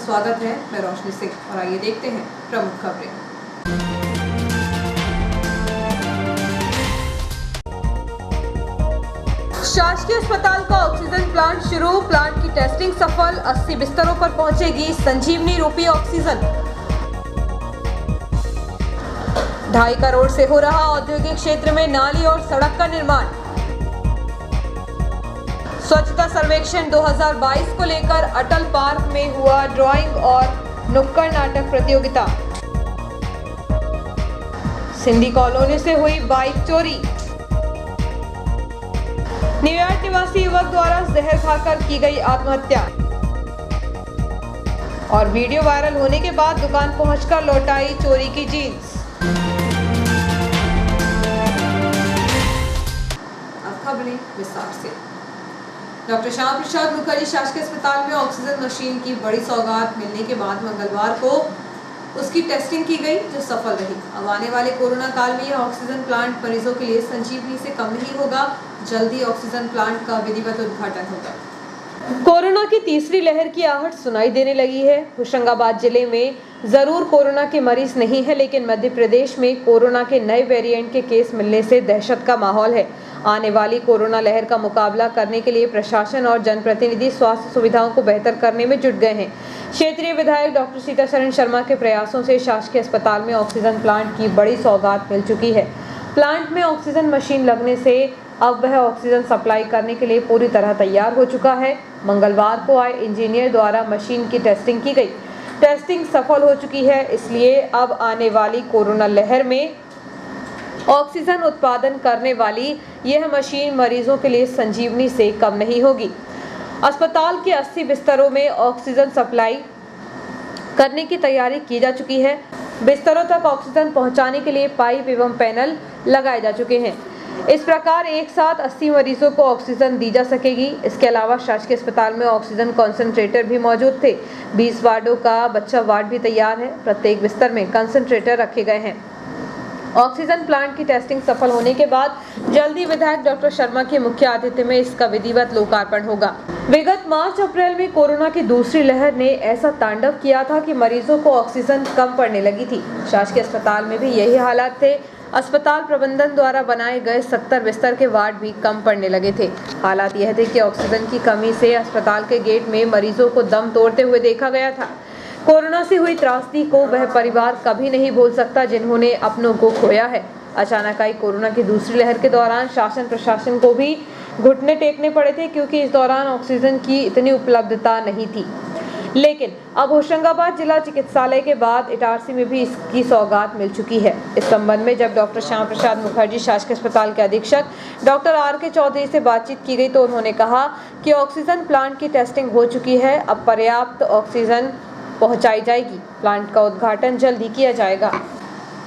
स्वागत है। मैं रोशनी सिंह और आइए देखते हैं प्रमुख खबरें। शासकीय अस्पताल का ऑक्सीजन प्लांट शुरू। प्लांट की टेस्टिंग सफल। 80 बिस्तरों पर पहुंचेगी संजीवनी रूपी ऑक्सीजन। 2.5 करोड़ से हो रहा औद्योगिक क्षेत्र में नाली और सड़क का निर्माण। स्वच्छता सर्वेक्षण 2022 को लेकर अटल पार्क में हुआ ड्राइंग और नुक्कड़ नाटक प्रतियोगिता। सिंधी कॉलोनी से हुई बाइक चोरी। न्यूयॉर्क निवासी युवक द्वारा जहर खाकर की गई आत्महत्या। और वीडियो वायरल होने के बाद दुकान पहुंचकर लौटाई चोरी की जीन्स। अब खबरें विस्तार से। डॉक्टर श्यामा प्रसाद मुखर्जी शासकीय अस्पताल में ऑक्सीजन मशीन की बड़ी सौगात मिलने के बाद मंगलवार को उसकी टेस्टिंग की गई, जो सफल रही। अब आने वाले कोरोना काल में यह ऑक्सीजन प्लांट मरीजों के लिए संजीवनी से कम नहीं होगा। जल्दी ऑक्सीजन प्लांट का विधिवत उद्घाटन होगा। कोरोना की तीसरी लहर की आहट सुनाई देने लगी है। होशंगाबाद जिले में जरूर कोरोना के मरीज नहीं है, लेकिन मध्य प्रदेश में कोरोना के नए वेरिएंट के केस मिलने से दहशत का माहौल है। आने वाली कोरोना लहर का मुकाबला करने के लिए प्रशासन और जनप्रतिनिधि स्वास्थ्य सुविधाओं को बेहतर करने में जुट गए हैं। क्षेत्रीय विधायक डॉक्टर सीतासरण शर्मा के प्रयासों से शासकीय अस्पताल में ऑक्सीजन प्लांट की बड़ी सौगात मिल चुकी है। प्लांट में ऑक्सीजन मशीन लगने से अब वह ऑक्सीजन सप्लाई करने के लिए पूरी तरह तैयार हो चुका है। मंगलवार को आए इंजीनियर द्वारा मशीन की टेस्टिंग की गई। टेस्टिंग सफल हो चुकी है, इसलिए अब आने वाली कोरोना लहर में ऑक्सीजन उत्पादन करने वाली यह मशीन मरीजों के लिए संजीवनी से कम नहीं होगी। अस्पताल के 80 बिस्तरों में ऑक्सीजन सप्लाई करने की तैयारी की जा चुकी है। बिस्तरों तक ऑक्सीजन पहुंचाने के लिए पाइप एवं पैनल लगाए जा चुके हैं। इस प्रकार एक साथ 80 मरीजों को ऑक्सीजन दी जा सकेगी। इसके अलावा शासकीय अस्पताल में ऑक्सीजन कॉन्सेंट्रेटर भी मौजूद थे। 20 वार्डों का बच्चा वार्ड भी तैयार है। प्रत्येक बिस्तर में कंसेंट्रेटर रखे गए हैं। ऑक्सीजन प्लांट की टेस्टिंग सफल होने के बाद जल्दी विधायक डॉक्टर शर्मा के मुख्य आतिथ्य में इसका विधिवत लोकार्पण होगा। विगत मार्च अप्रैल में कोरोना की दूसरी लहर ने ऐसा तांडव किया था कि मरीजों को ऑक्सीजन कम पड़ने लगी थी। शासकीय अस्पताल में भी यही हालात थे। अस्पताल प्रबंधन द्वारा बनाए गए 70 बिस्तर के वार्ड भी कम पड़ने लगे थे। हालात यह थे कि ऑक्सीजन की कमी से अस्पताल के गेट में मरीजों को दम तोड़ते हुए देखा गया था। कोरोना से हुई त्रासदी को वह परिवार कभी नहीं भूल सकता जिन्होंने अपनों को खोया है। अचानक आई कोरोना की दूसरी लहर के दौरान शासन प्रशासन को भी घुटने टेकने पड़े थे, क्योंकि इस दौरान ऑक्सीजन की इतनी उपलब्धता नहीं थी। लेकिन अब होशंगाबाद जिला चिकित्सालय के बाद इटारसी में भी इसकी सौगात मिल चुकी है। इस संबंध में जब डॉक्टर श्यामा प्रसाद मुखर्जी शासकीय अस्पताल के अधीक्षक डॉक्टर आर.के. चौधरी से बातचीत की गई तो उन्होंने कहा कि ऑक्सीजन प्लांट की टेस्टिंग हो चुकी है। अब पर्याप्त ऑक्सीजन पहुंचाई जाएगी। प्लांट का उद्घाटन जल्द ही किया जाएगा।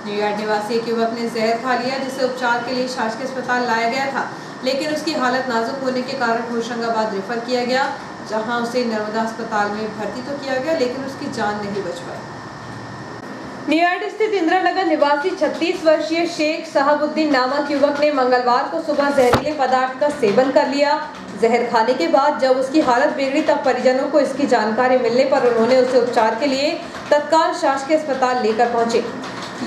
न्यूयॉर्क निवासी एक युवक ने जहर खा लिया, जिसे उपचार के लिए शासकीय अस्पताल लाया गया था, लेकिन उसकी हालत नाजुक होने के कारण होशंगाबाद रेफर किया गया, जहां उसे नर्मदा अस्पताल में भर्ती तो किया गया, लेकिन उसकी जान नहीं बच पाई। न्यूयॉर्क स्थित इंदिरा नगर निवासी 36 वर्षीय शेख साहबुद्दीन नामक युवक ने मंगलवार को सुबह जहरीले पदार्थ का सेवन कर लिया। जहर खाने के बाद जब उसकी हालत बिगड़ी तब परिजनों को इसकी जानकारी मिलने पर उन्होंने उसे उपचार के लिए तत्काल शासकीय अस्पताल लेकर पहुंचे।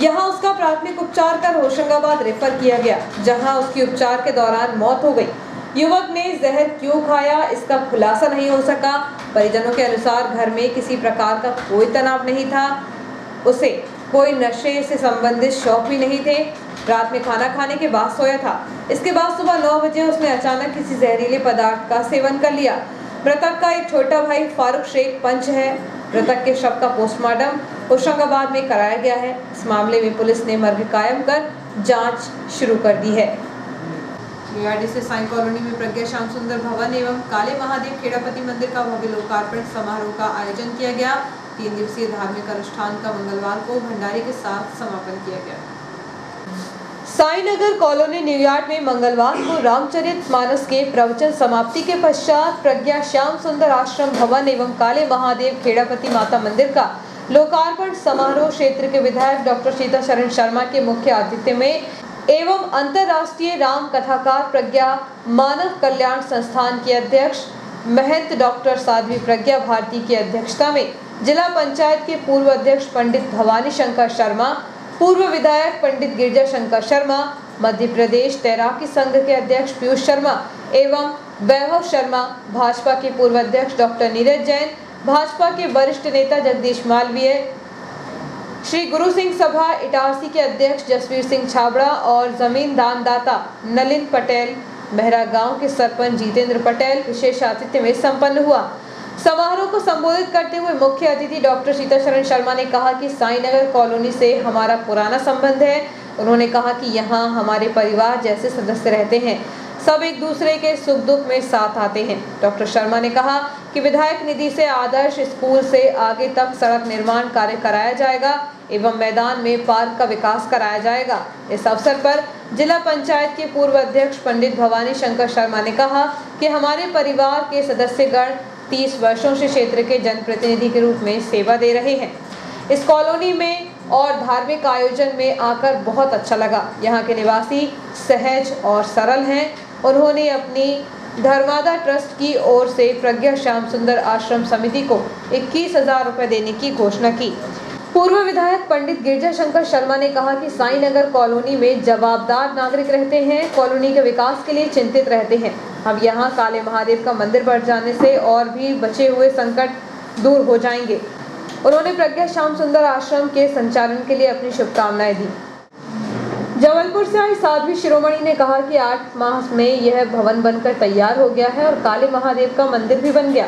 यहां उसका प्राथमिक उपचार कर होशंगाबाद रेफर किया गया, जहां उसकी उपचार के दौरान मौत हो गई। युवक ने जहर क्यों खाया, इसका खुलासा नहीं हो सका। परिजनों के अनुसार घर में किसी प्रकार का कोई तनाव नहीं था। उसे कोई नशे से संबंधित शौक भी नहीं थे। रात में खाना खाने के बाद सोया था। इसके बाद सुबह 9 बजे उसने अचानक किसी जहरीले पदार्थ का सेवन कर लिया। मृतक का एक छोटा भाई फारूक शेख पंच है। मृतक के शव का पोस्टमार्टम होशंगाबाद में कराया गया है। इस मामले में पुलिस ने मर्ग कायम कर जांच शुरू कर दी है। न्यूयॉर्क से साई कॉलोनी में प्रज्ञा श्याम सुंदर भवन एवं काले महादेव खेड़ापति मंदिर का भव्य लोकार्पण समारोह का आयोजन किया गया। 3 दिवसीय धार्मिक अनुष्ठान का मंगलवार को भंडारे के साथ समापन किया गया। साईनगर कॉलोनी न्यूयॉर्क में मंगलवार को रामचरितमानस के प्रवचन समाप्ति के पश्चात प्रज्ञा श्याम सुंदर आश्रम भवन एवं काले महादेव खेड़ापति माता मंदिर का लोकार्पण समारोह क्षेत्र के विधायक डॉक्टर सीतासरण शर्मा के मुख्य आतिथ्य में एवं अंतर्राष्ट्रीय राम कथाकार प्रज्ञा मानव कल्याण संस्थान के अध्यक्ष महंत डॉक्टर साध्वी प्रज्ञा भारती की अध्यक्षता में जिला पंचायत के पूर्व अध्यक्ष पंडित भवानी शंकर शर्मा, पूर्व विधायक पंडित गिरजा शंकर शर्मा, मध्य प्रदेश तैराकी संघ के अध्यक्ष पीयूष शर्मा एवं वैभव शर्मा, भाजपा के पूर्व अध्यक्ष डॉक्टर नीरज जैन, भाजपा के वरिष्ठ नेता जगदीश मालवीय, श्री गुरु सिंह सभा इटारसी के अध्यक्ष जसवीर सिंह छाबड़ा और जमीन दानदाता नलिन पटेल, मेहरा गांव के सरपंच जितेंद्र पटेल विशेष आतिथ्य में संपन्न हुआ। समारोह को संबोधित करते हुए मुख्य अतिथि डॉक्टर सीताशरण शर्मा ने कहा कि साईनगर कॉलोनी से हमारा पुराना संबंध है। उन्होंने कहा कि यहाँ हमारे परिवार जैसे सदस्य रहते हैं, सब एक दूसरे के सुख दुख में साथ आते हैं। डॉक्टर शर्मा ने कहा कि विधायक निधि से आदर्श स्कूल से आगे तक सड़क निर्माण कार्य कराया जाएगा एवं मैदान में पार्क का विकास कराया जाएगा। इस अवसर पर जिला पंचायत के पूर्व अध्यक्ष पंडित भवानी शंकर शर्मा ने कहा कि हमारे परिवार के सदस्यगण 30 वर्षों से क्षेत्र के जनप्रतिनिधि के रूप में सेवा दे रहे हैं। इस कॉलोनी में और धार्मिक आयोजन में आकर बहुत अच्छा लगा। यहाँ के निवासी सहज और सरल हैं। उन्होंने अपनी धर्मादा ट्रस्ट की ओर से प्रज्ञा श्याम सुंदर आश्रम समिति को 21,000 रुपए देने की घोषणा की। पूर्व विधायक पंडित गिरजा शंकर शर्मा ने कहा कि साईनगर कॉलोनी में जवाबदार नागरिक रहते हैं, कॉलोनी के विकास के लिए चिंतित रहते हैं। अब यहाँ काले महादेव का मंदिर बढ़ जाने से और भी बचे हुए संकट दूर हो जाएंगे। उन्होंने प्रज्ञा श्याम सुंदर आश्रम के संचालन के लिए अपनी शुभकामनाएं दी। जबलपुर से आई साध्वी शिरोमणि ने कहा कि 8 माह में यह भवन बनकर तैयार हो गया है और काले महादेव का मंदिर भी बन गया।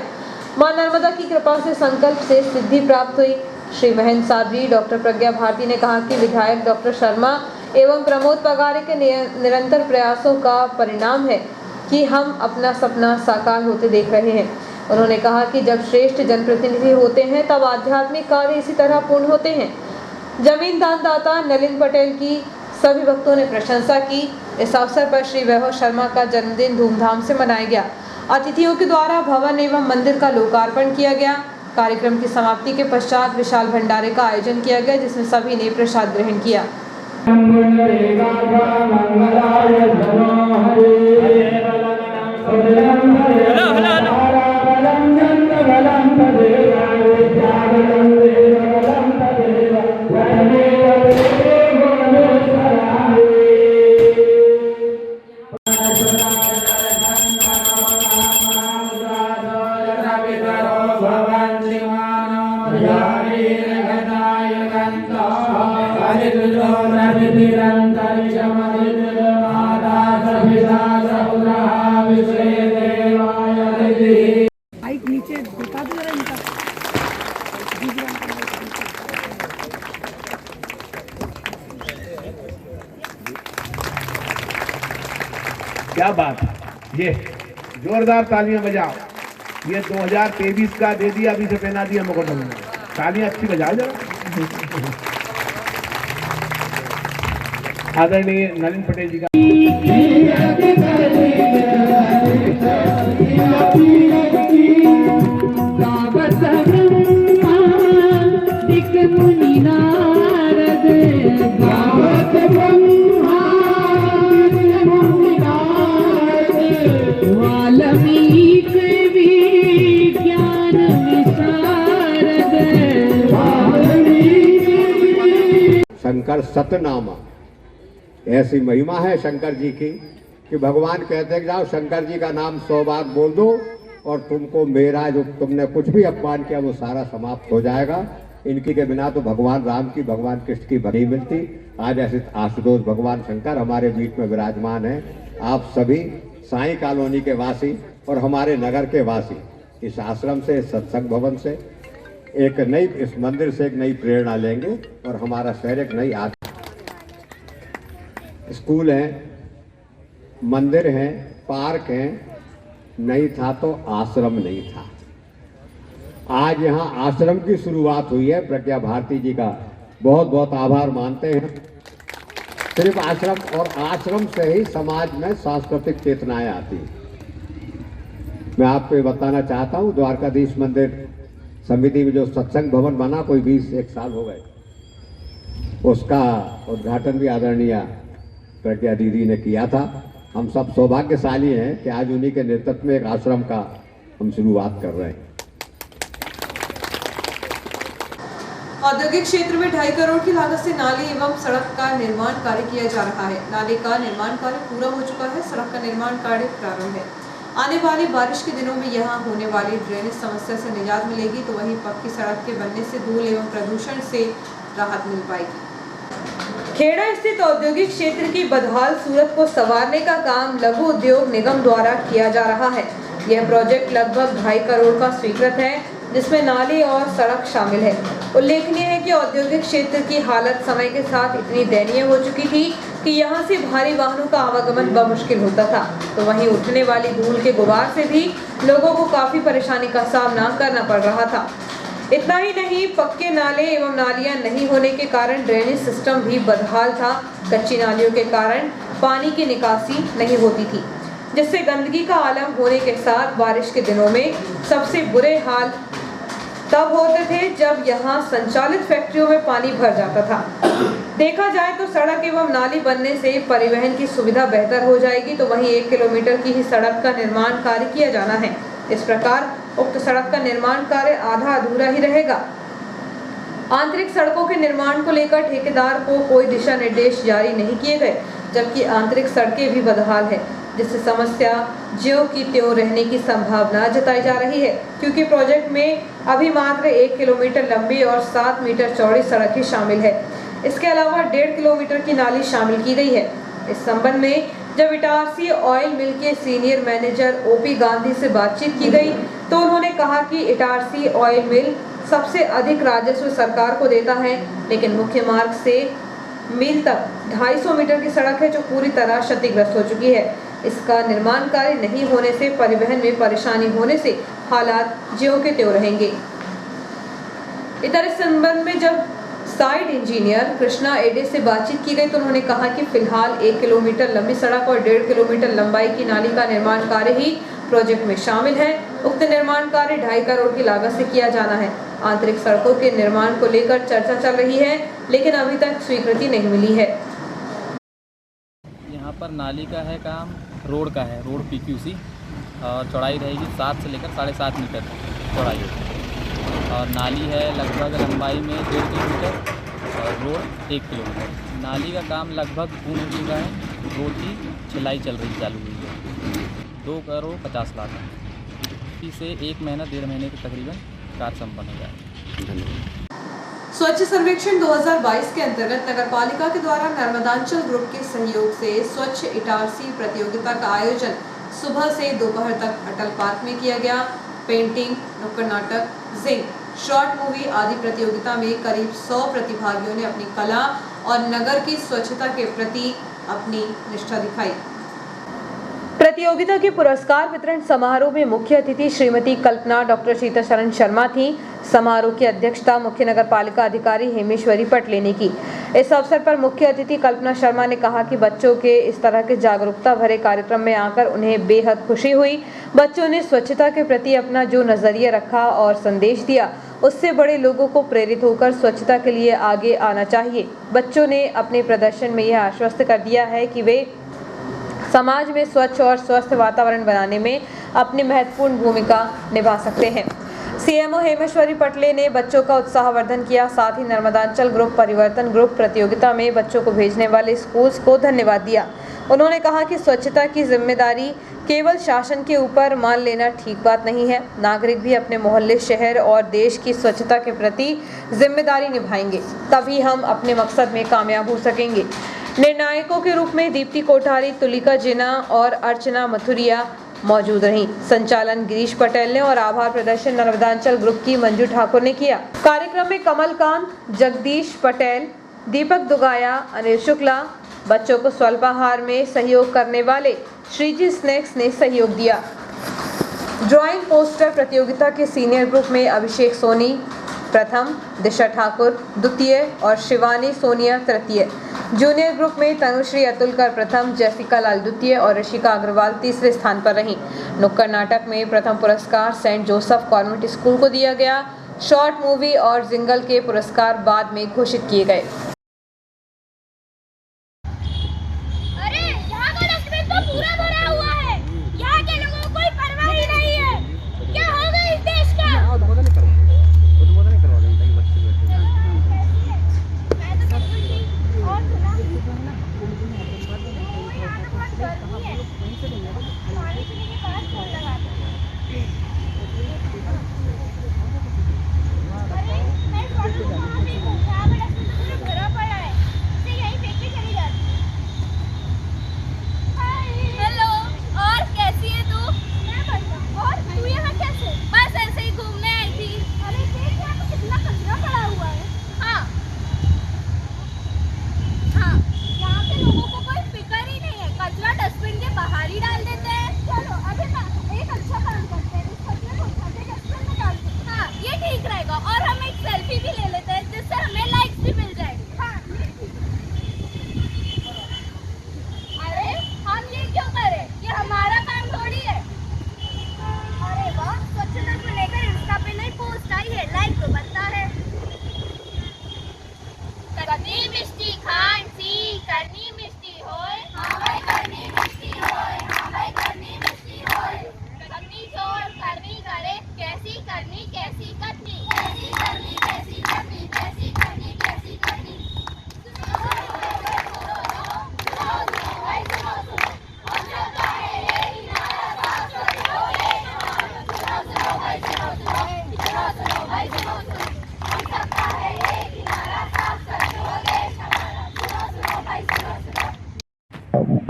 मां नर्मदा की कृपा से संकल्प से सिद्धि प्राप्त हुई। श्री महंत साध्वी डॉक्टर प्रज्ञा भारती ने कहा कि विधायक डॉक्टर शर्मा एवं प्रमोद पगारे के निरंतर प्रयासों का परिणाम है कि हम अपना सपना साकार होते देख रहे हैं। उन्होंने कहा कि जब श्रेष्ठ जनप्रतिनिधि होते हैं तब आध्यात्मिक कार्य इसी तरह पूर्ण होते हैं। जमीन दानदाता नलिन पटेल की सभी भक्तों ने प्रशंसा की। इस अवसर पर श्री वैभव शर्मा का जन्मदिन धूमधाम से मनाया गया। अतिथियों के द्वारा भवन एवं मंदिर का लोकार्पण किया गया। कार्यक्रम की समाप्ति के पश्चात विशाल भंडारे का आयोजन किया गया, जिसमें सभी ने प्रसाद ग्रहण किया। नीचे बता दो जरा इनका। क्या बात, ये जोरदार तालियां बजाओ। ये 2023 का दे दिया, अभी से पहना दिया मुकुट। तालियां अच्छी बजाओ जरा। आदरणीय नलिन पटेल जी का शंकर सतनामा, ऐसी महिमा है शंकर जी की कि भगवान कहते हैं जाओ शंकर जी का नाम 100 बार बोल दो और तुमको मेरा जो तुमने कुछ भी अपमान किया वो सारा समाप्त हो जाएगा। इनकी के बिना तो भगवान राम की, भगवान कृष्ण की नहीं मिलती। आज ऐसे आशुतोष भगवान शंकर हमारे बीच में विराजमान है। आप सभी साई कॉलोनी के वासी और हमारे नगर के वासी इस आश्रम से, इस सत्संग भवन से एक नई, इस मंदिर से एक नई प्रेरणा लेंगे और हमारा शहर एक नई स्कूल है, मंदिर है, पार्क है, नहीं था तो आश्रम नहीं था। आज यहाँ आश्रम की शुरुआत हुई है। प्रज्ञा भारती जी का बहुत बहुत आभार मानते हैं। सिर्फ आश्रम, और आश्रम से ही समाज में सांस्कृतिक चेतनाएं आती हैं। मैं आपको ये बताना चाहता हूँ, द्वारकाधीश मंदिर समिति में जो सत्संग भवन बना, कोई 21 साल हो गए, उसका उद्घाटन भी आदरणीय प्रज्ञा दीदी ने किया था। हम सब सौभाग्यशाली हैं कि आज उन्हीं के नेतृत्व में एक आश्रम का हम शुरुआत कर रहे हैं। औद्योगिक क्षेत्र में 2.5 करोड़ की लागत से नाली एवं सड़क का निर्माण कार्य किया जा रहा है। नाले का निर्माण कार्य पूरा हो चुका है। सड़क का निर्माण कार्य प्रारंभ है। आने वाली बारिश के दिनों में यहां होने वाली ड्रेनेज समस्या से निजात मिलेगी, तो वहीं पक्की सड़क के बनने से धूल एवं प्रदूषण से राहत मिल पाएगी। खेड़ा स्थित औद्योगिक क्षेत्र की बदहाल सूरत को संवारने का काम लघु उद्योग निगम द्वारा किया जा रहा है। यह प्रोजेक्ट लगभग 2.5 करोड़ का स्वीकृत है, जिसमें नाली और सड़क शामिल है। उल्लेखनीय है कि औद्योगिक क्षेत्र की हालत समय के साथ इतनी दयनीय हो चुकी थी कि यहां से भारी वाहनों का आवागमन बमुश्किल होता था, तो वहीं उठने वाली धूल के गुबार से भी लोगों को काफी परेशानी का सामना करना पड़ रहा था। इतना ही नहीं, पक्के नाले एवं नालियां नहीं होने के कारण ड्रेनेज सिस्टम भी बदहाल था। कच्ची नालियों के कारण पानी की निकासी नहीं होती थी, जिससे गंदगी का आलम होने के साथ बारिश के दिनों में सबसे बुरे हाल तब होते थे जब यहां संचालित फैक्ट्रियों में पानी भर जाता था। देखा जाए तो सड़क एवं नाली बनने से परिवहन की सुविधा बेहतर हो जाएगी, तो वहीं 1 किलोमीटर की ही सड़क का निर्माण कार्य किया जाना है। इस प्रकार उक्त सड़क का निर्माण कार्य आधा अधूरा ही रहेगा। आंतरिक सड़कों के निर्माण को लेकर ठेकेदार को कोई दिशा निर्देश जारी नहीं किए गए, जबकि आंतरिक सड़कें भी बदहाल है, जिससे समस्या ज्यों की त्यों रहने की संभावना जताई जा रही है, क्योंकि प्रोजेक्ट में अभी मात्र 1 किलोमीटर लंबी और 7 मीटर चौड़ी सड़क ही शामिल है। इसके अलावा 1.5 किलोमीटर की नाली शामिल की गई है। इस संबंध में जब इटारसी ऑयल मिल के सीनियर मैनेजर ओपी गांधी से बातचीत की गई, तो उन्होंने कहा कि इटारसी ऑयल मिल सबसे अधिक राजस्व सरकार को देता है, लेकिन मुख्य मार्ग से मिल तक 250 मीटर की सड़क है जो पूरी तरह क्षतिग्रस्त हो चुकी है। इसका निर्माण कार्य नहीं होने से परिवहन में परेशानी होने से हालात ज्यों के त्यों रहेंगे। इधर इस संबंध में जब साइट इंजीनियर कृष्णा एडे से बातचीत की गई, तो उन्होंने कहा कि फिलहाल 1 किलोमीटर लंबी सड़क और 1.5 किलोमीटर लंबाई की नाली का निर्माण कार्य ही प्रोजेक्ट में शामिल है। उक्त निर्माण कार्य 2.5 करोड़ की लागत से किया जाना है। आंतरिक सड़कों के निर्माण को लेकर चर्चा चल रही है, लेकिन अभी तक स्वीकृति नहीं मिली है। यहाँ पर नाली का है काम, रोड का है, रोड PQC और चौड़ाई रहेगी 7 से लेकर 7.5 मीटर चौड़ाई है, और नाली है लगभग लंबाई में 1.5 किलोमीटर और रोड 1 किलोमीटर। नाली का काम लगभग पूर्ण हो चुका है, रोड की छिलाई चालू हुई है। 2 करोड़ 50 लाख से 1 महीना 1.5 महीने के तकरीबन कार्य संपन्न हो जाएगा। स्वच्छ सर्वेक्षण 2022 के अंतर्गत नगरपालिका के द्वारा नर्मदांचल ग्रुप के सहयोग से स्वच्छ इटारसी प्रतियोगिता का आयोजन सुबह से दोपहर तक अटल पार्क में किया गया। पेंटिंग, नुक्कड़ नाटक, जिंग, शॉर्ट मूवी आदि प्रतियोगिता में करीब 100 प्रतिभागियों ने अपनी कला और नगर की स्वच्छता के प्रति अपनी निष्ठा दिखाई। प्रतियोगिता के पुरस्कार वितरण समारोह में मुख्य अतिथि श्रीमती कल्पना डॉक्टर सीताशरण शर्मा थी। समारोह की अध्यक्षता मुख्य नगर पालिका अधिकारी हेमेश्वरी पटले ने की। इस अवसर पर मुख्य अतिथि कल्पना शर्मा ने कहा कि बच्चों के इस तरह के जागरूकता भरे कार्यक्रम में आकर उन्हें बेहद खुशी हुई। बच्चों ने स्वच्छता के प्रति अपना जो नजरिया रखा और संदेश दिया, उससे बड़े लोगों को प्रेरित होकर स्वच्छता के लिए आगे आना चाहिए। बच्चों ने अपने प्रदर्शन में यह आश्वस्त कर दिया है कि वे समाज में स्वच्छ और स्वस्थ वातावरण बनाने में अपनी महत्वपूर्ण भूमिका निभा सकते हैं। सीएमओ हेमेश्वरी पटले ने बच्चों का उत्साहवर्धन किया। साथ ही नर्मदांचल ग्रुप परिवर्तन ग्रुप प्रतियोगिता में बच्चों को भेजने वाले स्कूल्स को धन्यवाद दिया। उन्होंने कहा कि स्वच्छता की जिम्मेदारी केवल शासन के ऊपर मान लेना ठीक बात नहीं है। नागरिक भी अपने मोहल्ले, शहर और देश की स्वच्छता के प्रति जिम्मेदारी निभाएंगे, तभी हम अपने मकसद में कामयाब हो सकेंगे। निर्णायकों के रूप में दीप्ति कोठारी, तुलिका जिना और अर्चना मथुरिया मौजूद रहीं। संचालन गिरीश पटेल ने और आभार प्रदर्शन नर्मदांचल ग्रुप की मंजू ठाकुर ने किया। कार्यक्रम में कमलकांत, जगदीश पटेल, दीपक दुगाया, अनिल शुक्ला, बच्चों को स्वल्पाहार में सहयोग करने वाले श्रीजी स्नैक्स ने सहयोग दिया। ड्राइंग पोस्टर प्रतियोगिता के सीनियर ग्रुप में अभिषेक सोनी प्रथम, दिशा ठाकुर द्वितीय और शिवानी सोनिया तृतीय। जूनियर ग्रुप में तनुश्री अतुलकर प्रथम, जैसिका लाल द्वितीय और ऋषिका अग्रवाल तीसरे स्थान पर रहीं। नुक्कड़ नाटक में प्रथम पुरस्कार सेंट जोसेफ कॉन्वेंट स्कूल को दिया गया। शॉर्ट मूवी और जिंगल के पुरस्कार बाद में घोषित किए गए। अरे यहाँ का डस्टबिन तो पूरा भरा हुआ है, यहाँ के लोगों को कोई परवाह ही नहीं है। क्या होगा इस देश का?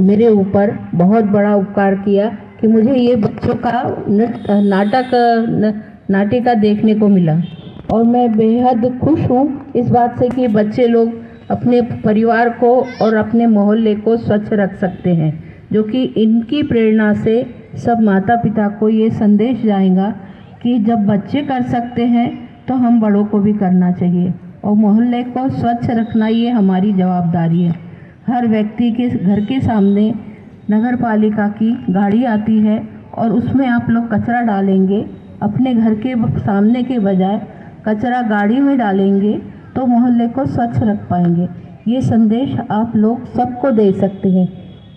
मेरे ऊपर बहुत बड़ा उपकार किया कि मुझे ये बच्चों का नाटिका देखने को मिला और मैं बेहद खुश हूँ इस बात से कि बच्चे लोग अपने परिवार को और अपने मोहल्ले को स्वच्छ रख सकते हैं, जो कि इनकी प्रेरणा से सब माता पिता को ये संदेश जाएगा कि जब बच्चे कर सकते हैं तो हम बड़ों को भी करना चाहिए और मोहल्ले को स्वच्छ रखना ये हमारी जवाबदारी है। हर व्यक्ति के घर के सामने नगर पालिका की गाड़ी आती है और उसमें आप लोग कचरा डालेंगे, अपने घर के सामने के बजाय कचरा गाड़ी में डालेंगे तो मोहल्ले को स्वच्छ रख पाएंगे। ये संदेश आप लोग सबको दे सकते हैं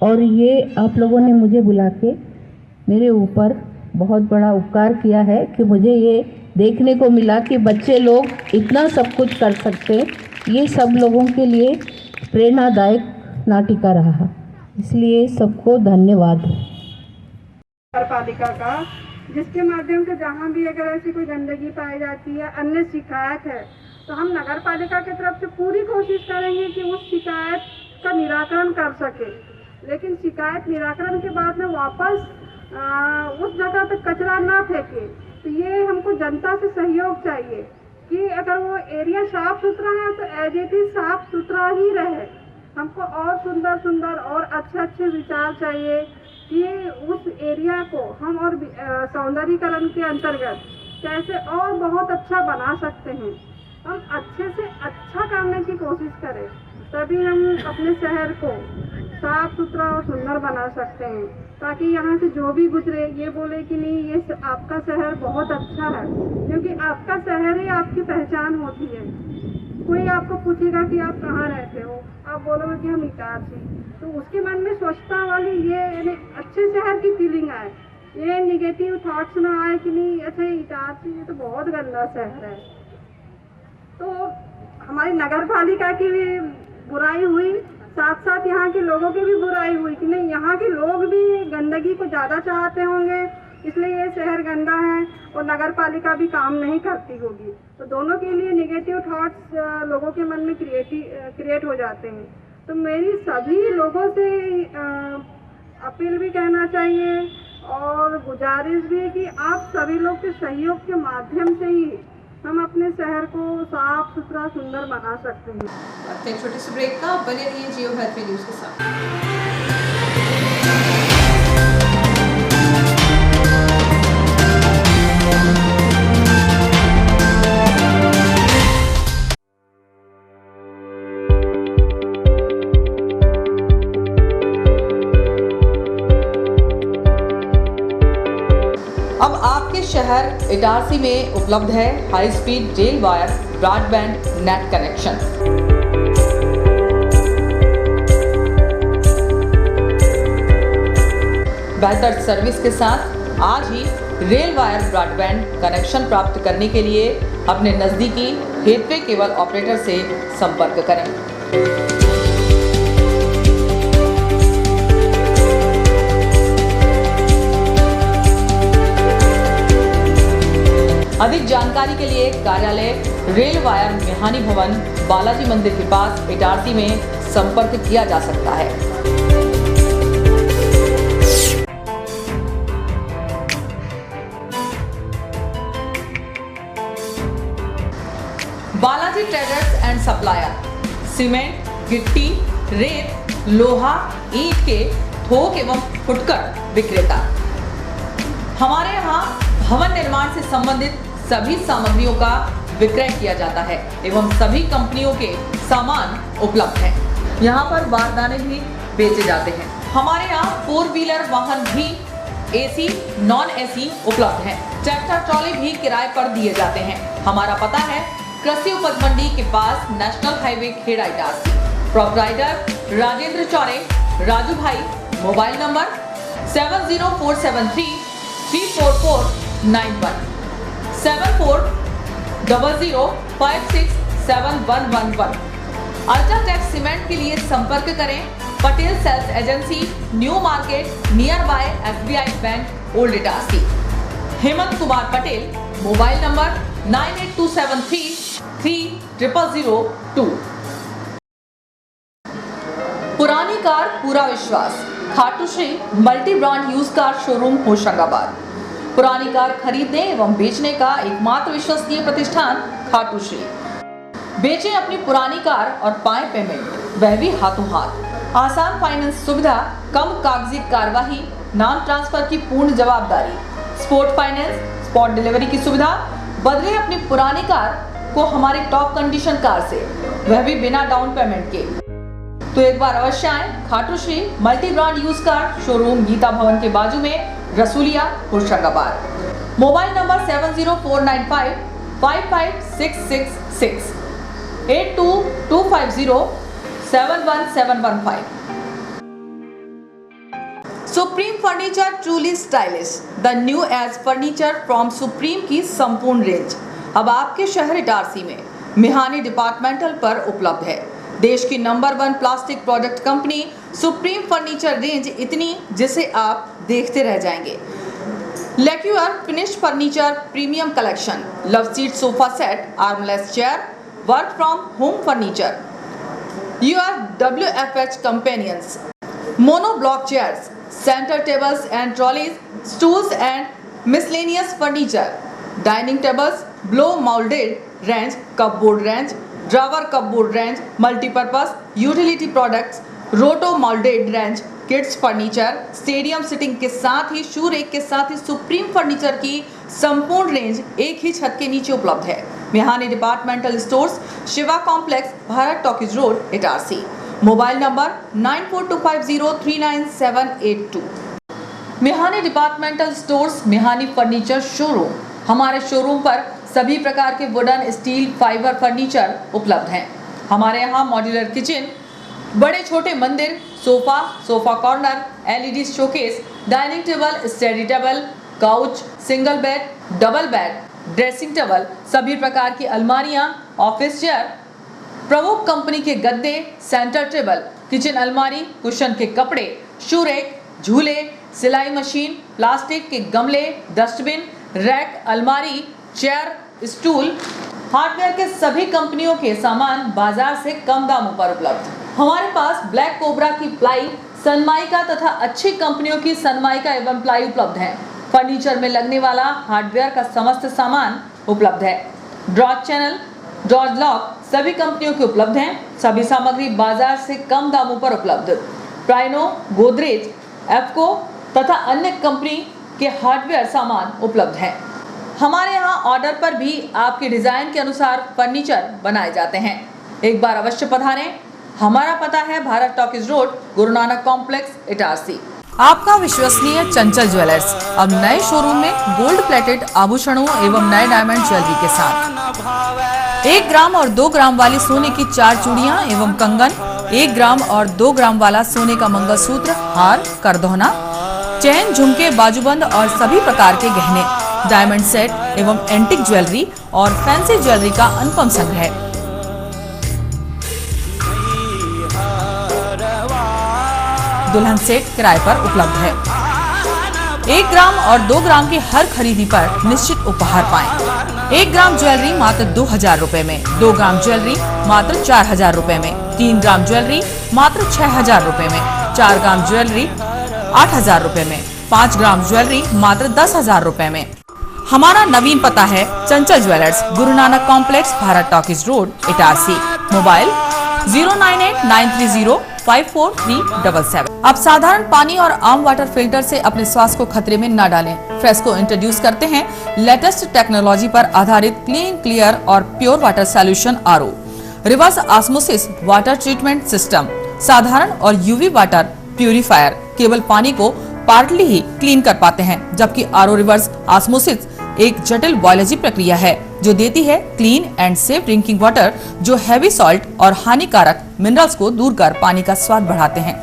और ये आप लोगों ने मुझे बुला के मेरे ऊपर बहुत बड़ा उपकार किया है कि मुझे ये देखने को मिला कि बच्चे लोग इतना सब कुछ कर सकते। ये सब लोगों के लिए प्रेरणादायक नाटिका रहा, इसलिए सबको धन्यवाद। नगर पालिका का, जिसके माध्यम से जहाँ भी अगर ऐसी कोई गंदगी पाई जाती है, अन्य शिकायत है, तो हम नगर पालिका की तरफ से पूरी कोशिश करेंगे कि उस शिकायत का निराकरण कर सके। लेकिन शिकायत निराकरण के बाद में वापस उस जगह पे कचरा ना फेंके। तो ये हमको जनता से सहयोग चाहिए कि अगर वो एरिया साफ सुथरा है तो एज इट इज साफ सुथरा ही रहे। हमको और सुंदर सुंदर और अच्छे अच्छे विचार चाहिए कि उस एरिया को हम और सौंदर्यीकरण के अंतर्गत कैसे और बहुत अच्छा बना सकते हैं। हम अच्छे से अच्छा करने की कोशिश करें, तभी हम अपने शहर को साफ सुथरा और सुंदर बना सकते हैं, ताकि यहाँ से जो भी गुजरे ये बोले कि नहीं ये आपका शहर बहुत अच्छा है, क्योंकि आपका शहर ही आपकी पहचान होती है। कोई आपको पूछेगा कि आप कहाँ रहते हो, आप बोलोगे कि हम इटारसी, तो उसके मन में स्वच्छता वाली ये अच्छे शहर की फीलिंग आए, ये निगेटिव थॉट्स ना आए कि नहीं अच्छा इटारसी ये तो बहुत गंदा शहर है। तो हमारी नगर पालिका की भी बुराई हुई, साथ साथ यहाँ के लोगों की भी बुराई हुई कि नहीं यहाँ के लोग भी गंदगी को ज़्यादा चाहते होंगे, इसलिए ये शहर गंदा है और नगर पालिका भी काम नहीं करती होगी। तो दोनों के लिए नेगेटिव थॉट्स लोगों के मन में क्रिएट हो जाते हैं। तो मेरी सभी लोगों से अपील भी कहना चाहिए और गुजारिश भी कि आप सभी लोग के सहयोग के माध्यम से ही हम अपने शहर को साफ सुथरा सुंदर बना सकते हैं। एक छोटे से ब्रेक का, बने रहिए जियो हेल्थ न्यूज़ के साथ। अब आपके शहर इटारसी में उपलब्ध है high speed rail wire broadband net connection. बेहतर सर्विस के साथ आज ही रेल वायर ब्रॉडबैंड कनेक्शन प्राप्त करने के लिए अपने नज़दीकी गेटवे केबल ऑपरेटर से संपर्क करें। अधिक जानकारी के लिए कार्यालय रेल वायर मेहानी भवन बालाजी मंदिर के पास इटारसी में संपर्क किया जा सकता है। Balaji traders and supplier cement, गिट्टी, रेत, लोहा, ईंट के थोक एवं फुटकर विक्रेता। हमारे यहाँ भवन निर्माण से संबंधित सभी सामग्रियों का विक्रय किया जाता है एवं सभी कंपनियों के सामान उपलब्ध हैं। यहाँ पर बारदाने भी बेचे जाते हैं। हमारे यहाँ 4 व्हीलर वाहन भी एसी, नॉन एसी उपलब्ध हैं। ट्रैक्टर ट्रॉली भी किराए पर दिए जाते हैं। हमारा पता है कृषि उपज मंडी के पास national highway Kheda Itarsi. Proprietor Rajendra Chaure, Raju भाई। Mobile number 70473 34491 7400567111। अल्ट्राटेक सीमेंट के लिए संपर्क करें Patel sales agency, new market, nearby SBI bank, old Itarsi. Hemant Kumar Patel. Mobile number 9827330002। पुरानी कार पूरा विश्वास। Khatu Shri multi brand use car showroom Hoshangabad. पुरानी कार खरीदने एवं बेचने का एकमात्र विश्वसनीय प्रतिष्ठान खाटू श्री। बेचें अपनी पुरानी कार और पाएं पेमेंट, वह भी हाथों हाथ। आसान फाइनेंस सुविधा, कम कागजी कार्यवाही, नाम ट्रांसफर की पूर्ण जवाबदारी, स्पोर्ट फाइनेंस, स्पॉट डिलीवरी की सुविधा। बदले अपनी पुरानी कार को हमारी टॉप कंडीशन कार से, वह भी बिना डाउन पेमेंट के। तो एक बार अवश्य आए Khatu Shri multi brand use car showroom, Geeta Bhavan के बाजू में, Rasuliya, Hoshangabad. Mobile number 7049555666 8225071715। Supreme furniture truly stylish, the new age furniture from Supreme की संपूर्ण रेंज अब आपके शहर इटारसी में मिहानी डिपार्टमेंटल पर उपलब्ध है। देश की number 1 plastic product company Supreme furniture range इतनी जिसे आप देखते रह जाएंगे। Lacquer finished furniture premium collection, love seat sofa set, armless chair, work from home furniture, your WFH companions, mono block chairs, centre tables and trolleys, stools and miscellaneous furniture, dining tables, blow moulded range, cupboard range, drawer cupboard range, multipurpose utility products, roto moulded range, kids furniture, stadium seating के साथ ही शू rake के साथ ही supreme furniture की संपूर्ण range एक ही छत के नीचे उपलब्ध है। Mihani departmental stores, Shiva complex, Bharat talkies road, Itarsi. Mobile number 9425039782। Mihani departmental stores, Mihani furniture showroom. हमारे शोरूम पर सभी प्रकार के वुडन, स्टील, फाइबर फर्नीचर उपलब्ध हैं। हमारे यहाँ मॉड्यूलर किचन, बड़े छोटे मंदिर, sofa, sofa corner, LED showcase, dining table, study table, couch, single bed, double bed, dressing table, सभी प्रकार की अलमारियां, ऑफिस चेयर, प्रमुख कंपनी के गद्दे, सेंटर टेबल, किचन अलमारी, कुशन के कपड़े, शू रेक, झूले, सिलाई मशीन, प्लास्टिक के गमले, डस्टबिन, रैक, अलमारी, चेयर, स्टूल, हार्डवेयर के सभी कंपनियों के सामान बाजार से कम दामों पर उपलब्ध। हमारे पास ब्लैक कोबरा की प्लाई, सनमाइका तथा अच्छी कंपनियों की सनमाइका एवं प्लाई उपलब्ध है। फर्नीचर में लगने वाला हार्डवेयर का समस्त सामान उपलब्ध है। ड्रॉज चैनल, ड्रॉज लॉक सभी कंपनियों के उपलब्ध हैं। सभी सामग्री बाजार से कम दामों पर उपलब्ध। प्राइनो, गोदरेज, एफको तथा अन्य कंपनी के हार्डवेयर सामान उपलब्ध हैं। हमारे यहाँ ऑर्डर पर भी आपके डिजाइन के अनुसार फर्नीचर बनाए जाते हैं। एक बार अवश्य पधारें। हमारा पता है Bharat talkies road, Guru Nanak complex, Itarsi. आपका विश्वसनीय चंचल ज्वेलर्स अब नए शोरूम में गोल्ड प्लेटेड आभूषणों एवं नए डायमंड ज्वेलरी के साथ 1 ग्राम और 2 ग्राम वाली सोने की 4 चूड़ियां एवं कंगन, 1 ग्राम और 2 ग्राम वाला सोने का मंगलसूत्र, हार, करदोहना, चैन, झुमके, बाजूबंद और सभी प्रकार के गहने, डायमंड सेट एवं एंटिक ज्वेलरी और फैंसी ज्वेलरी का अनुपम संग्रह। दुल्हन सेट किराए पर उपलब्ध है। 1 ग्राम और 2 ग्राम की हर खरीदी पर निश्चित उपहार पाएं। 1 ग्राम ज्वेलरी मात्र 2000 रुपए में, 2 ग्राम ज्वेलरी मात्र 4000 रुपए में, 3 ग्राम ज्वेलरी मात्र 6000 रुपए में, 4 ग्राम ज्वेलरी 8000 रुपए में, 5 ग्राम ज्वेलरी मात्र 10000 रुपए में। हमारा नवीन पता है चंचल jewellers, Guru Nanak complex, Bharat talkies road, Itarsi. Mobile 09893054377। अब साधारण पानी और आम वाटर फिल्टर से अपने स्वास्थ्य को खतरे में न डालें। फ्रेस्को इंट्रोड्यूस करते हैं लेटेस्ट टेक्नोलॉजी पर आधारित क्लीन, क्लियर और pure water solution RO, reverse osmosis water treatment system, साधारण और UV वाटर प्यूरिफायर केवल पानी को पार्टली ही क्लीन कर पाते हैं, जबकि RO रिवर्स ऑस्मोसिस एक जटिल बायोलॉजी प्रक्रिया है जो देती है clean and safe drinking water, जो हैवी सॉल्ट और हानिकारक मिनरल्स को दूर कर पानी का स्वाद बढ़ाते हैं।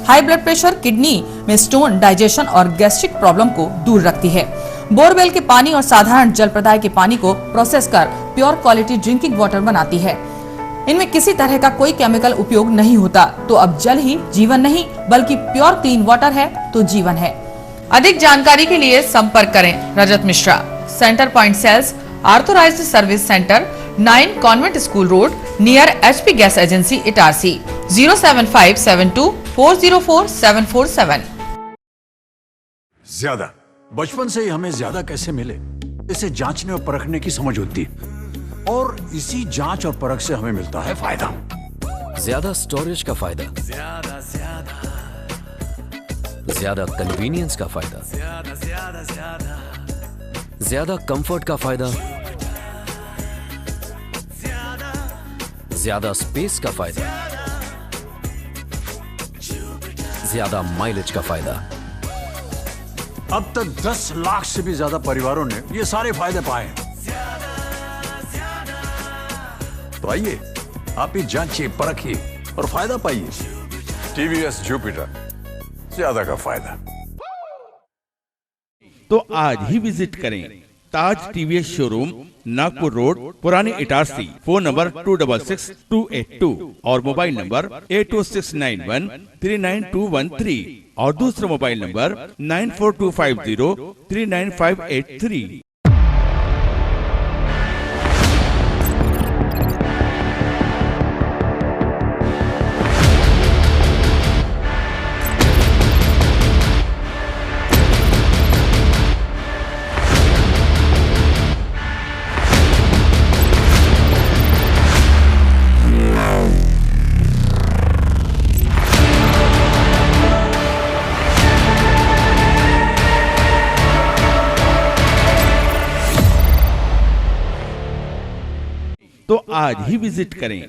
हाई ब्लड प्रेशर, किडनी में स्टोन, डाइजेशन और गैस्ट्रिक प्रॉब्लम को दूर रखती है। बोरवेल के पानी और साधारण जल प्रदाय के पानी को प्रोसेस कर प्योर क्वालिटी ड्रिंकिंग वाटर बनाती है। इनमें किसी तरह का कोई केमिकल उपयोग नहीं होता। तो अब जल ही जीवन नहीं बल्कि प्योर क्लीन वाटर है तो जीवन है। अधिक जानकारी के लिए संपर्क करें Rajat Mishra, centre point sales, authorised service centre, 9 convent school road, near HP gas agency, Itarsi. 07572 404747। ज्यादा बचपन से ही हमें ज्यादा कैसे मिले इसे जांचने और परखने की समझ होती है और इसी जांच और परख से हमें मिलता है फायदा। ज्यादा स्टोरेज का फायदा, ज्यादा कन्वीनियंस का फायदा, ज्यादा कंफर्ट का फायदा, ज्यादा स्पेस का फायदा, ज्यादा माइलेज का फायदा। अब तक 10 लाख से भी ज्यादा परिवारों ने ये सारे फायदे पाए हैं। तो आइए आप ही जांचिए, परखिए और फायदा पाइए। टीवीएस जुपिटर, ज्यादा का फायदा। तो आज ही विजिट करें ताज टीवीएस शोरूम, नागपुर रोड, पुरानी इटारसी। फोन नंबर 266282 और मोबाइल नंबर 8269139213 और दूसरा मोबाइल नंबर 9425039583। तो आज ही विजिट करें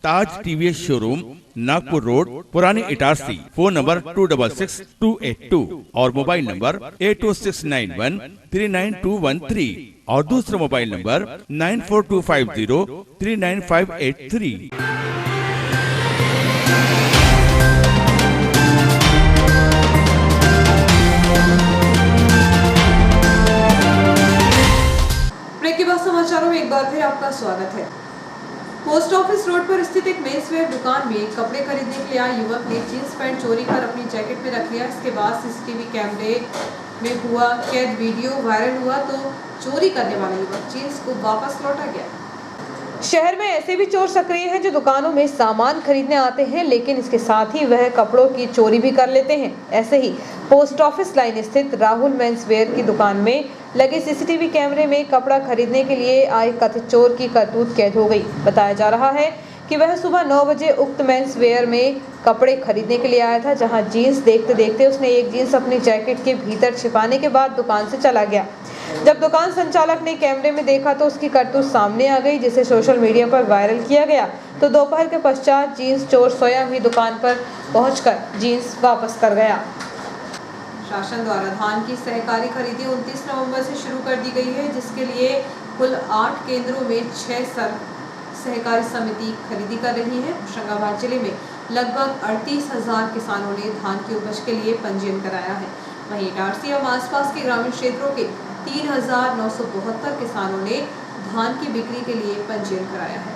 ताज टीवीएस शोरूम, नागपुर रोड, पुरानी इटारसी। फोन नंबर 266282 और मोबाइल नंबर 8269139213 और दूसरा मोबाइल नंबर 9425039583। ब्रेक के बाद समाचारों में एक बार फिर आपका स्वागत है। पोस्ट ऑफिस रोड पर स्थित एक मेंसवेयर दुकान में कपड़े खरीदने के लिए आए युवक ने जींस पैंट चोरी कर अपनी जैकेट में रख लिया। इसके बाद सीसीटीवी कैमरे में हुआ कैद वीडियो वायरल हुआ तो चोरी करने वाला युवक जींस को वापस लौटा गया। शहर में ऐसे भी चोर सक्रिय हैं जो दुकानों में सामान खरीदने आते हैं, लेकिन इसके साथ ही वह कपड़ों की चोरी भी कर लेते हैं। ऐसे ही पोस्ट ऑफिस लाइन स्थित राहुल मेंसवेयर की दुकान में लगे सीसीटीवी कैमरे में कपड़ा खरीदने के लिए आए कथित चोर की करतूत कैद हो गई। बताया जा रहा है कि वह सुबह 9 बजे उक्त मेंसवेयर में कपड़े खरीदने के लिए आया था, जहां जीन्स देखते देखते उसने एक जीन्स अपनी जैकेट के भीतर छिपाने के बाद दुकान से चला गया। जब दुकान संचालक ने कैमरे में देखा तो उसकी करतूत सामने आ गई, जिसे सोशल मीडिया पर वायरल किया गया। तो दोपहर के पश्चात जीन्स चोर स्वयं ही दुकान पर पहुंचकर जीन्स वापस कर गया। शासन द्वारा धान की सहकारी खरीदी 29 नवंबर से शुरू कर दी गई है, जिसके लिए कुल 8 केंद्रों में 6 सहकारी समिति खरीदी कर रही है। होशंगाबाद जिले में लगभग 38,000 किसानों ने धान की उपज के लिए पंजीयन कराया है। वहीं इटारसी एवं आसपास के ग्रामीण क्षेत्रों के 3,972 किसानों ने धान की बिक्री के लिए पंजीयन कराया है।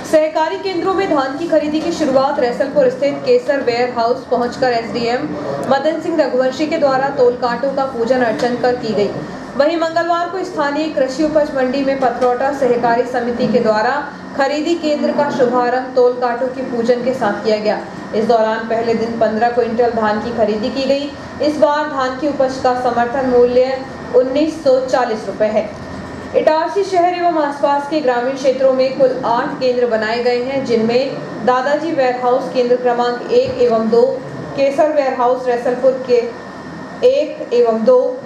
सहकारी केंद्रों में धान की खरीदी की शुरुआत रैसलपुर स्थित केसर वेयर हाउस पहुंचकर एसडीएम मदन सिंह रघुवंशी के द्वारा तोल कांटों का पूजन अर्चन कर की गई। वहीं मंगलवार को स्थानीय कृषि उपज मंडी में पथरौटा सहकारी समिति के द्वारा खरीदी केंद्र का शुभारंभ तोल कांटों के पूजन के साथ किया गया। इस दौरान पहले दिन 15 क्विंटल धान की खरीदी की गई। इस बार धान की उपज का समर्थन मूल्य 1940 रुपए है। इटारसी शहर एवं आसपास के ग्रामीण क्षेत्रों में कुल 8 केंद्र बनाए गए हैं, जिनमें दादाजी वेयरहाउस केंद्र क्रमांक 1 एवं 2, केसर वेयरहाउस रैसलपुर के 1 एवं 2,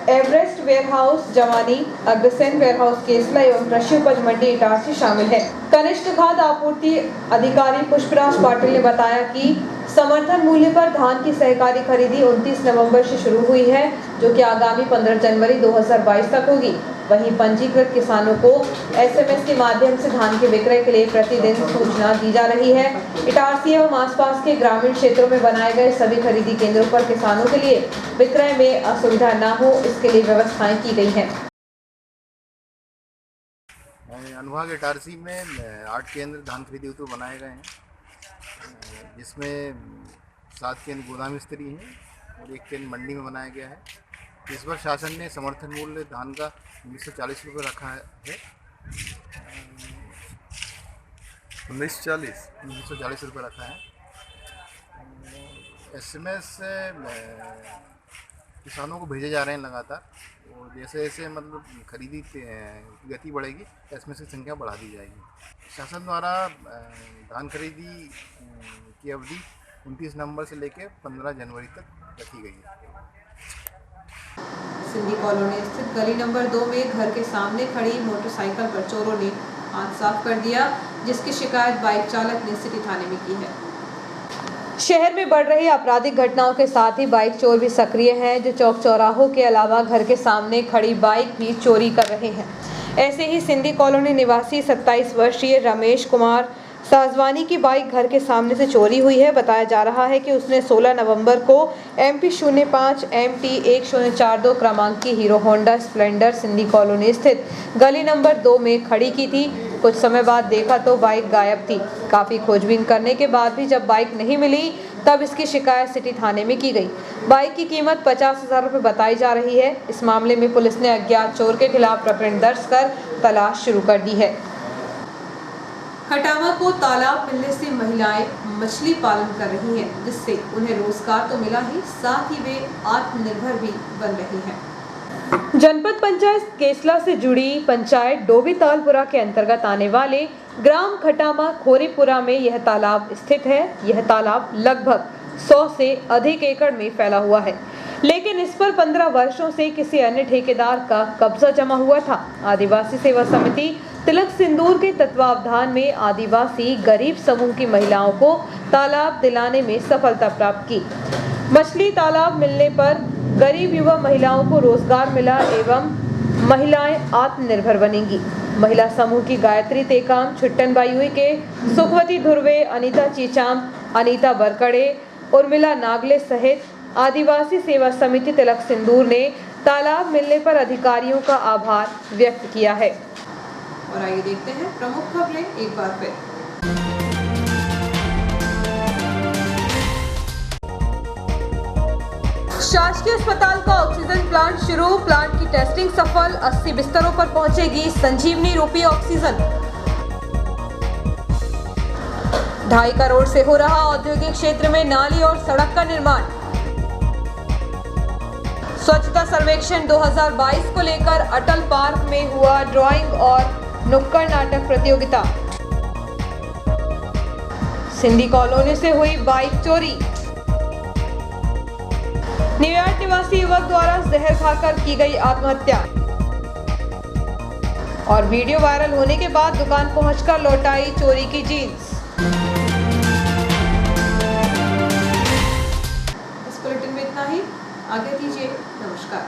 एवरेस्ट वेयरहाउस जवानी, अग्रसेन वेयरहाउस केसला एवं कृषि उपज मंडी इटारसी शामिल है। कनिष्ठ खाद्य आपूर्ति अधिकारी पुष्पराज पाटिल ने बताया कि समर्थन मूल्य पर धान की सहकारी खरीदी 29 नवंबर से शुरू हुई है, जो कि आगामी 15 जनवरी 2022 तक होगी। वहीं पंजीकृत किसानों को एसएमएस के माध्यम से धान के विक्रय के लिए प्रतिदिन सूचना दी जा रही है। इटारसी एवं आसपास के ग्रामीण क्षेत्रों में बनाए गए सभी खरीदी केंद्रों पर किसानों के लिए विक्रय में असुविधा न हो, इसके लिए व्यवस्थाएं की गई हैं। अनुभाग इटारसी में 8 केंद्र धान खरीदी हेतु बनाए गए हैं, जिसमें 7 केंद्र गोदाम स्तरीय हैं और 1 केंद्र मंडी में बनाया गया है। इस बार शासन ने समर्थन मूल्य धान का 1940 रुपये रखा है। 1940 रुपये रखा है। SMS किसानों को भेजे जा रहे हैं लगातार, और जैसे जैसे मतलब खरीदी गति बढ़ेगी SMS की संख्या बढ़ा दी जाएगी। शासन द्वारा धान खरीदी की अवधि 29 नवंबर से लेकर 15 जनवरी तक रखी गई है। सिंधी कॉलोनी स्थित गली नंबर 2 में घर के सामने खड़ी मोटरसाइकिल पर चोरों ने हाथ साफ कर दिया, जिसकी शिकायत बाइक चालक ने सिटी थाने में की है। शहर में बढ़ रही आपराधिक घटनाओं के साथ ही बाइक चोर भी सक्रिय हैं, जो चौक चौराहों के अलावा घर के सामने खड़ी बाइक भी चोरी कर रहे हैं। ऐसे ही सिंधी कॉलोनी निवासी 27 वर्षीय रमेश कुमार साजवानी की बाइक घर के सामने से चोरी हुई है। बताया जा रहा है कि उसने 16 नवंबर को MP 05 MT 1042 क्रमांक की hero Honda Splendor Sindhi colony स्थित गली नंबर 2 में खड़ी की थी। कुछ समय बाद देखा तो बाइक गायब थी। काफ़ी खोजबीन करने के बाद भी जब बाइक नहीं मिली, तब इसकी शिकायत सिटी थाने में की गई। बाइक की कीमत 50,000 रुपये बताई जा रही है। इस मामले में पुलिस ने अज्ञात चोर के खिलाफ प्रकरण दर्ज कर तलाश शुरू कर दी है। खटामा को तालाब मिलने से महिलाएं मछली पालन कर रही हैं, जिससे उन्हें रोजगार तो मिला ही, साथ ही वे आत्मनिर्भर भी बन रही हैं। जनपद पंचायत केसला से जुड़ी पंचायत डोभी तालपुरा के अंतर्गत आने वाले ग्राम खटामा खोरीपुरा में यह तालाब स्थित है। यह तालाब लगभग 100 से अधिक एकड़ में फैला हुआ है, लेकिन इस पर 15 वर्षों से किसी अन्य ठेकेदार का कब्जा जमा हुआ था। आदिवासी सेवा समिति तिलक सिंदूर के तत्वावधान में आदिवासी गरीब समूह की महिलाओं को तालाब दिलाने में सफलता प्राप्त की। मछली तालाब मिलने पर गरीब युवा महिलाओं को रोजगार मिला एवं महिलाएं आत्मनिर्भर बनेंगी। महिला समूह की गायत्री टेकाम, छुट्टन बायुई के सुखवती धुर्वे, अनीता चीचाम, अनीता बरकड़े, उर्मिला नागले सहित आदिवासी सेवा समिति तिलक सिंदूर ने तालाब मिलने पर अधिकारियों का आभार व्यक्त किया है। और आइए देखते हैं प्रमुख खबरें एक बार फिर। शासकीय अस्पताल का ऑक्सीजन प्लांट शुरू। प्लांट की टेस्टिंग सफल। 80 बिस्तरों पर पहुंचेगी संजीवनी रूपी ऑक्सीजन। 2.5 करोड़ से हो रहा औद्योगिक क्षेत्र में नाली और सड़क का निर्माण। स्वच्छता सर्वेक्षण 2022 को लेकर अटल पार्क में हुआ ड्राइंग और नुक्कड़ नाटक प्रतियोगिता। सिंधी कॉलोनी से हुई बाइक चोरी। न्यूयॉर्क निवासी युवक द्वारा जहर खाकर की गई आत्महत्या। और वीडियो वायरल होने के बाद दुकान पहुंचकर लौटाई चोरी की जीन्स। इस बुलेटिन में इतना ही। आगे दीजिए। नमस्कार।